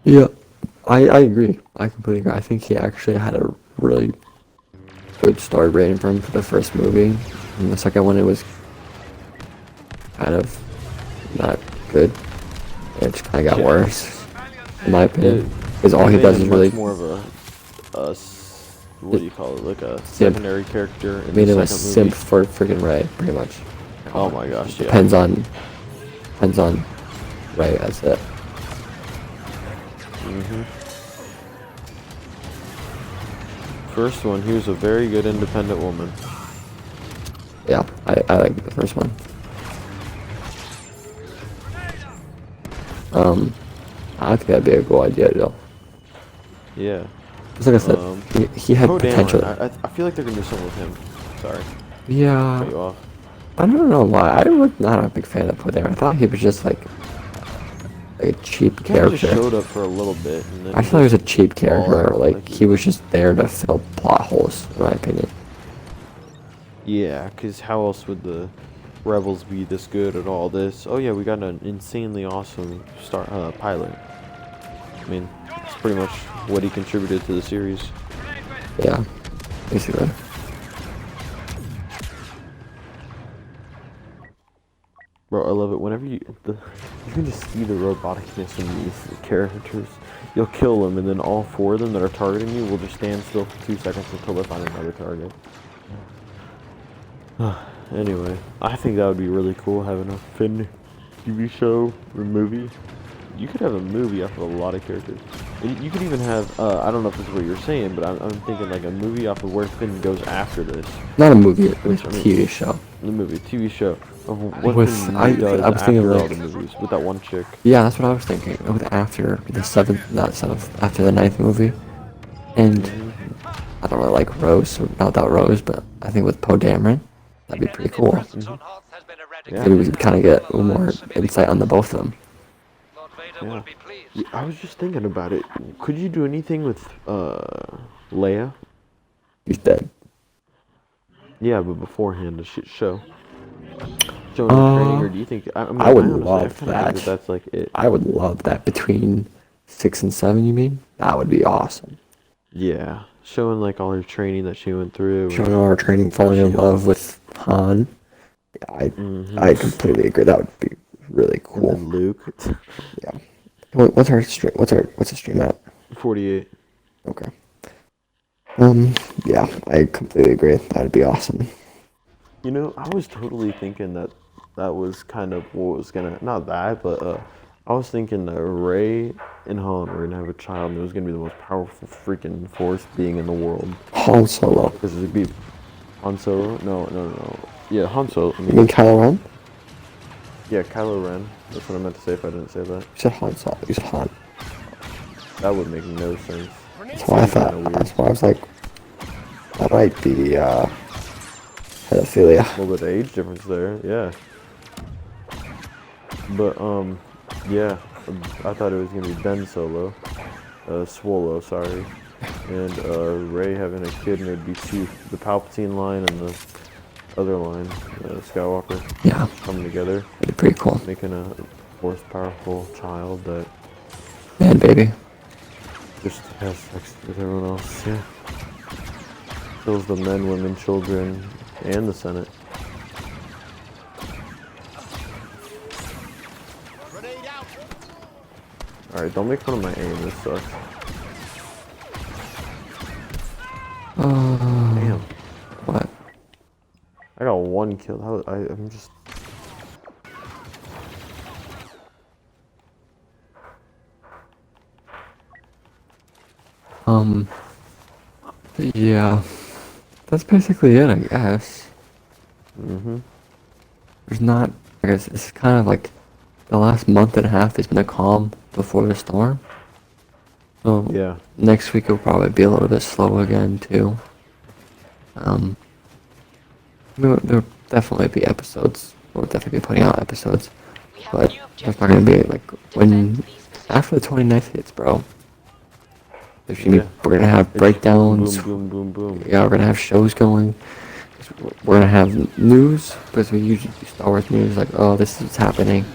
Yeah, I agree. I completely agree. I think he actually had a really good story rating for him for the first movie, and the second one it was kind of not good. It just kind of got worse, in my opinion. Because all he does is really more of a what do you call it? Like a simp. secondary character in made the him a second simp movie. for freaking Ray, pretty much. Oh my gosh, yeah. Depends on Ray. That's it. First one, he was a very good independent woman. Yeah, I like the first one. I think that'd be a cool idea though. Yeah. Just like I said, he had Poe potential. Dameron, I feel like they're gonna do something with him. Sorry, Yeah, cut you off. I don't know why. I was not a big fan of Poe Dameron. I thought he was just like a cheap He kinda just character. showed up for a little bit, and then I thought he was a cheap character. out, Like like he was just there to fill plot holes, in my opinion. yeah, cause how else would the Rebels be this good at all this? Oh yeah, we got an insanely awesome pilot. I mean, it's pretty much what he contributed to the series. Yeah, basically. Bro, I love it. Whenever you can just see the roboticness in these characters. You'll kill them, and then all four of them that are targeting you will just stand still for 2 seconds until they find another target. Anyway, I think that would be really cool having a Finn TV show or movie. You could have a movie off of a lot of characters. You could even have, I don't know if this is what you're saying, but I'm thinking like a movie off of where Finn goes after this. Not a movie, it was a TV show. The movie, TV show. Of what With- Finn I does was thinking, after all like- the movies with that one chick. Yeah, that's what I was thinking. After the after the 9th movie. And I don't really like Rose, or not that Rose, but I think with Poe Dameron, that'd be pretty cool. Yeah. Maybe we could kind of get a little more insight on the both of them. Yeah. Yeah, I was just thinking about it. Could you do anything with Leia? He's dead. Yeah, but beforehand, a shit show. Showing the training, or do you think? I mean, I would honestly, love kinda that. think that's like it. I would love that between 6 and 7, you mean? That would be awesome. Yeah, showing like all her training that she went through. Showing all our training falling in love with Han. Yeah, I completely agree. That would be really And cool. then Luke. Yeah. What's our stream? What's the stream at? 48. Okay. Yeah, I completely agree. That'd be awesome. You know, I was totally thinking that was kind of what was gonna, not that, but I was thinking that Rey and Han were gonna have a child, and it was gonna be the most powerful freaking force being in the world. Han Solo. Because it'd be Han Solo? No. Yeah, Han Solo. I You mean, mean Kylo Ren? yeah, Kylo Ren. That's what I meant to say if I didn't say that. You said Han Solo. You said Han. That would make no sense. That's why I thought. Kinda weird. That's why I was like, that might be pedophilia. A little bit of age difference there, yeah. But, yeah, I thought it was gonna be Ben Solo. Swallow, sorry. And, Rey having a kid, and it'd be the Palpatine line and the other line, Skywalker, Yeah, coming together, that'd be pretty cool. making a force powerful child that Man, baby. just has sex with everyone else, yeah. Kills the men, women, children, and the Senate. Alright, don't make fun of my aim. This sucks. Damn. What? I got 1 kill. I'm just... Yeah. That's basically it, I guess. There's not, I guess it's kind of like the last month and a half has been a calm before the storm. So Yeah. next week will probably be a little bit slow again too. There'll definitely be episodes. We'll definitely be putting out episodes. But there's not gonna be like when after the 29th hits, bro. There's gonna be, we're gonna have breakdowns. Boom, boom, boom, boom. Yeah, we're gonna have shows going. We're gonna have news because we usually do Star Wars news, like, oh, this is what's happening.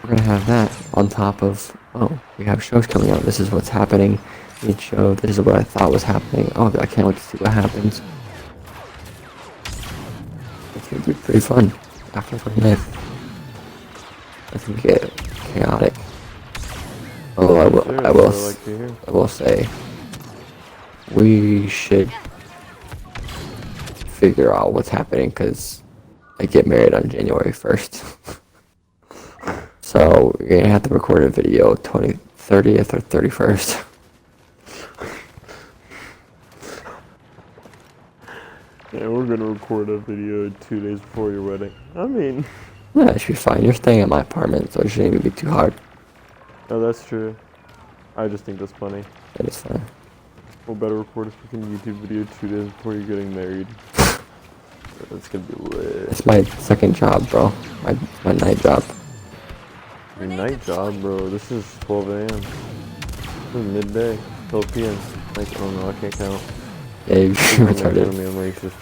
We're gonna have that on top of, oh, we have shows coming out. This is what's happening. Each show, this is what I thought was happening. Oh, I can't wait to see what happens. It's gonna be pretty fun after 29th. It's gonna get chaotic. Although I will say, we should figure out what's happening because I get married on January 1st. So you're gonna have to record a video 30th or 31st. Yeah, we're gonna record a video 2 days before your wedding. I mean... Yeah, it should be fine. You're staying at my apartment, so it shouldn't even be too hard. Oh, that's true. I just think that's funny. It is fine. We'll better record a freaking YouTube video 2 days before you're getting married. That's gonna be lit. It's my second job, bro. My night job. Your night job, bro. This is 12 a.m. This is midday. 12 p.m. Like, oh no, I can't count. Yeah, you're retarded. I'm racist.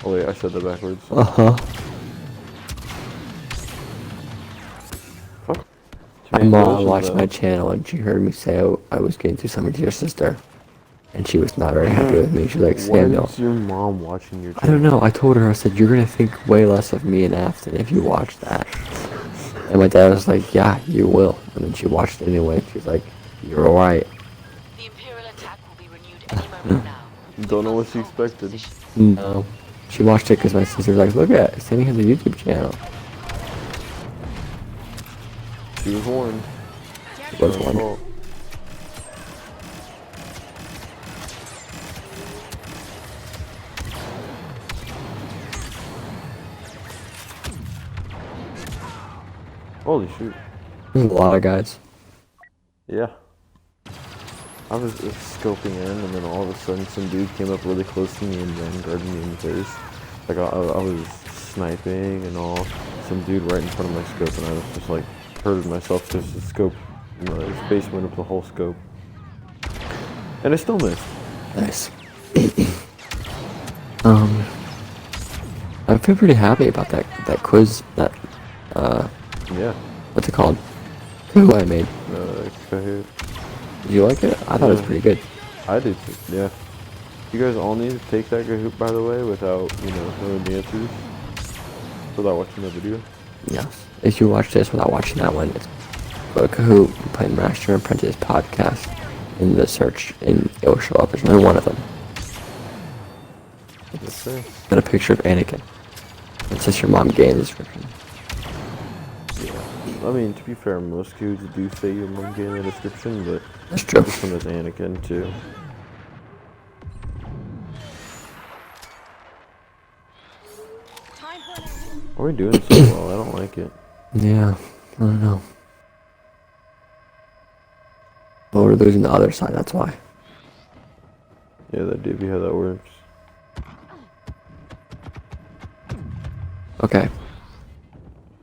Oh wait, I said that backwards. Uh-huh. Fuck. My mom watched my channel and she heard me say I was getting to something to your sister. And she was not very happy with me. She's like, Samuel. Why is your mom watching your channel? I don't know. I told her, I said, you're going to think way less of me and Afton if you watch that. And my dad was like, yeah, you will. And then she watched it anyway. She's like, you're alright. The Imperial attack will be renewed any moment now. Don't know what she expected. No. She watched it because my sister was like, look at it. Sammy has a YouTube channel. She was warned. She was one. Holy shoot. There's a lot of guys. Yeah. I was scoping in, and then all of a sudden some dude came up really close to me and vanguarded me in the face. Like, I was sniping and all. Some dude right in front of my scope, and I was just like, hurted myself because the scope, his face went up the whole scope. And I still missed. Nice. I feel pretty happy about that quiz, Yeah. what's it called? Who I made. Kahoot. Did you like it? I thought it was pretty good. I did too, yeah. You guys all need to take that Kahoot, by the way, without, knowing the answers. Without watching the video. Yes. If you watch this without watching that one, it's go to Kahoot, play Master Apprentice podcast in the search, and it'll show up as only one of them. Yes, sir. Got a picture of Anakin. It says your mom gay in the description. Yeah. I mean, to be fair, most Kahoots do say your mom gay in the description, but That's true. this one is Anakin, too. Why are we doing so well? I don't like it. Yeah, I don't know. But we're losing the other side, that's why. Yeah, that did be how that works. Okay.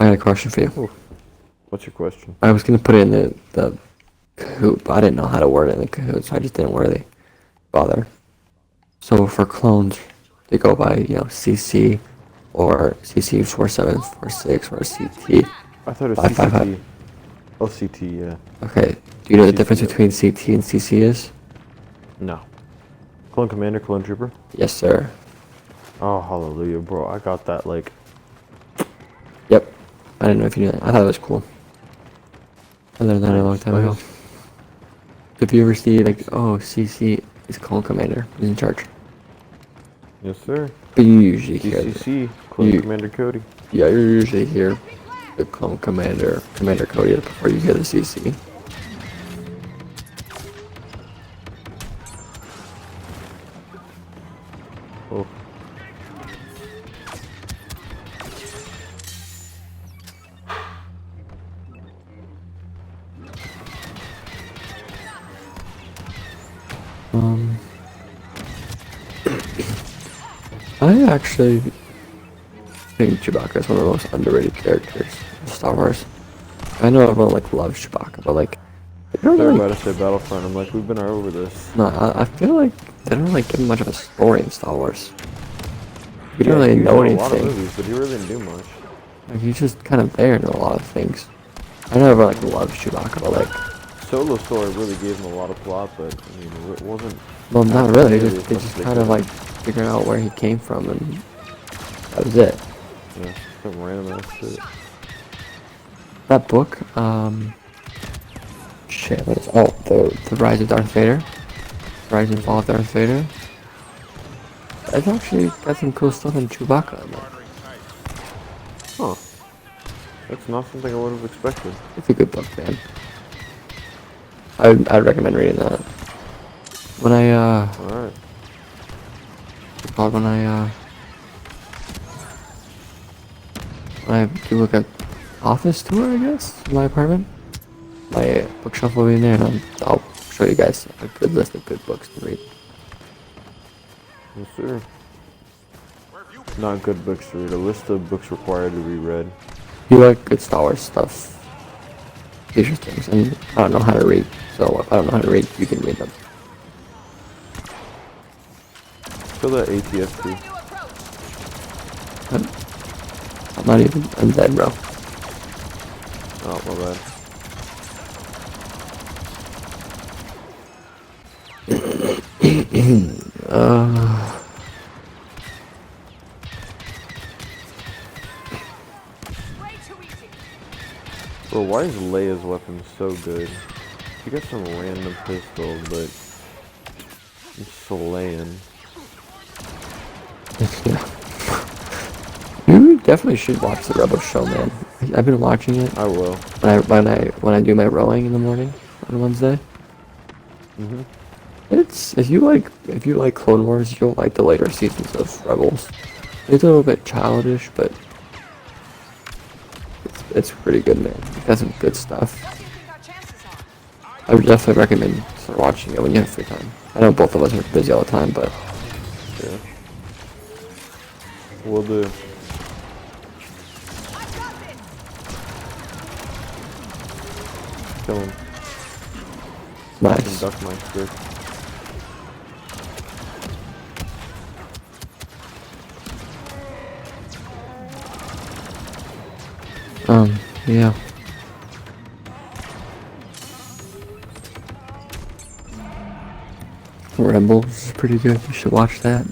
I got a question for you. Ooh. What's your question? I was gonna put it in the Kahoot, but I didn't know how to word it in the Kahoot, so I just didn't really bother. So for clones, they go by, CC or CC4746 or CT. I thought it was 555. CCT. Oh, CT, yeah. Okay. Do you know the CC, difference yeah. between CT and CC is? No. Clone Commander, Clone Trooper? Yes, sir. Oh, hallelujah, bro. I got that, Yep. I didn't know if you knew that. I thought it was cool. I learned that a long time ago. If you ever see like, oh, CC is Clone Commander, he's in charge. Yes, sir. But you usually hear CCC, Clone you- Commander Cody. yeah, you usually hear the Clone Commander, Commander Cody before you hear the CC. Oh. I actually think Chewbacca is one of the most underrated characters in Star Wars. I know everyone like loves Chewbacca, but like they don't They're really. about to say Battlefront. I'm like, we've been over this. No, I feel like they don't like give him much of a story in Star Wars. We Yeah, don't really he was know in a lot of anything. movies, but he really didn't do much. Like he's just kind of there in a lot of things. I know everyone like loves Chewbacca, but like, Solo story really gave him a lot of plot, but I mean, it wasn't. well, not really. Maybe They as much just as kind of could. like figuring out where he came from, and that was it. Yeah, some random ass shit. That book, shit, what is, oh, the Rise of Darth Vader, Rise and Fall of Darth Vader. It's actually got some cool stuff in Chewbacca in there. Huh. That's not something I would have expected. It's a good book, man. I'd recommend reading that. When I Alright. when I do like a office tour, I guess, in my apartment, my bookshelf will be in there, and I'll show you guys a good list of good books to read. Yes, sir. Not good books to read. A list of books required to be read. You like good Star Wars stuff. These are things, and I don't know how to read, so if I don't know how to read, you can read them. Feel that ATST. I'm not even, I'm dead, bro. Oh, my bad. Bro, why is Leia's weapon so good? She got some random pistol, but it's slaying. Yeah. You definitely should watch the Rebel show, man. I've been watching it I will. when I do my rowing in the morning on Wednesday. Mhm. It's if you like Clone Wars, you'll like the later seasons of Rebels. It's a little bit childish, but it's pretty good, man. It has some good stuff. I would definitely recommend start watching it when you have free time. I know both of us are busy all the time, but Yeah. Will do. Kill him. nice. Duck my script. Yeah. Rebels is pretty good. You should watch that.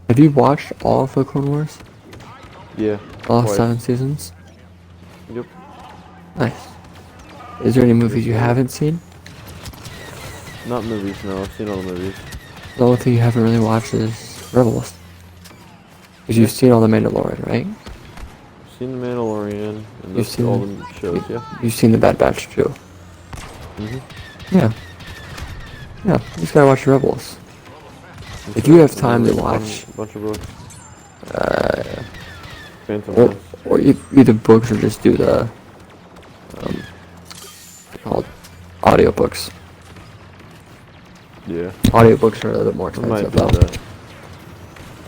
Have you watched all of the Clone Wars? Yeah. All twice. 7 seasons? Yep. Nice. Is there any movies you haven't seen? Not movies, no. I've seen all the movies. The only thing you haven't really watched is Rebels. Because you've seen all the Mandalorian, right? I've seen The Mandalorian and You've those, seen all the shows, yeah. You've seen the Bad Batch too. Mhm. Yeah. Yeah. You just gotta watch Rebels. If you have time to watch, Bunch of books. Phantom or Menace. or either books or just do the called audiobooks. Yeah. Audiobooks are a little bit more I might expensive do though. that.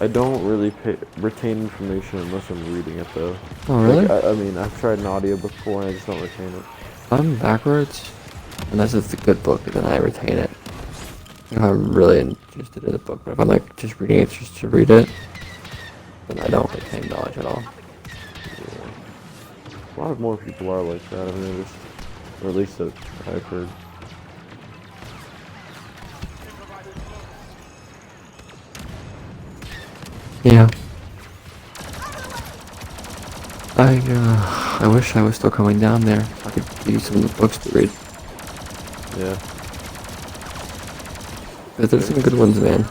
I don't really retain information unless I'm reading it though. Oh really? Like, I mean, I've tried an audio before and I just don't retain it. I'm backwards. Unless it's a good book, then I retain it. If I'm really interested in the book, but if I'm like just reading it just to read it, then I don't retain knowledge at all. A lot more people are like that, I've noticed. Or at least that I've heard. Yeah. I wish I was still coming down there. I could give you some of the books to read. Yeah. But there's some good ones, man.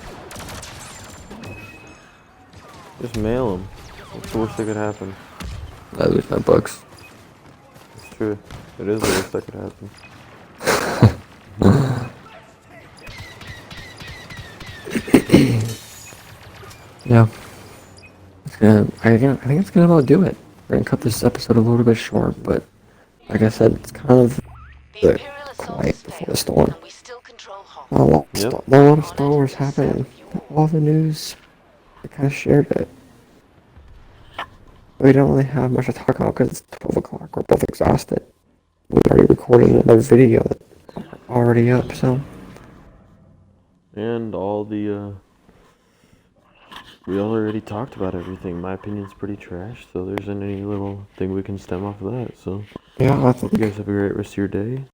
Just mail them. What's the worst that could happen? I lose my books. It's true. It is the worst that could happen. Yeah. I think it's gonna about do it. We're gonna cut this episode a little bit short, but like I said, it's kind of The the Imperial assault quiet has before the failed, storm. and we still control Hoth. Not a lot, Yep. not a lot of Star Wars happening. All the news, I kind of shared it. We don't really have much to talk about because it's 12 o'clock. We're both exhausted. We already recorded another video that's already up, so. And all the, we already talked about everything. My opinion's pretty trash, so there isn't any little thing we can stem off of that, so. Yeah, I Hope think you guys have a great rest of your day.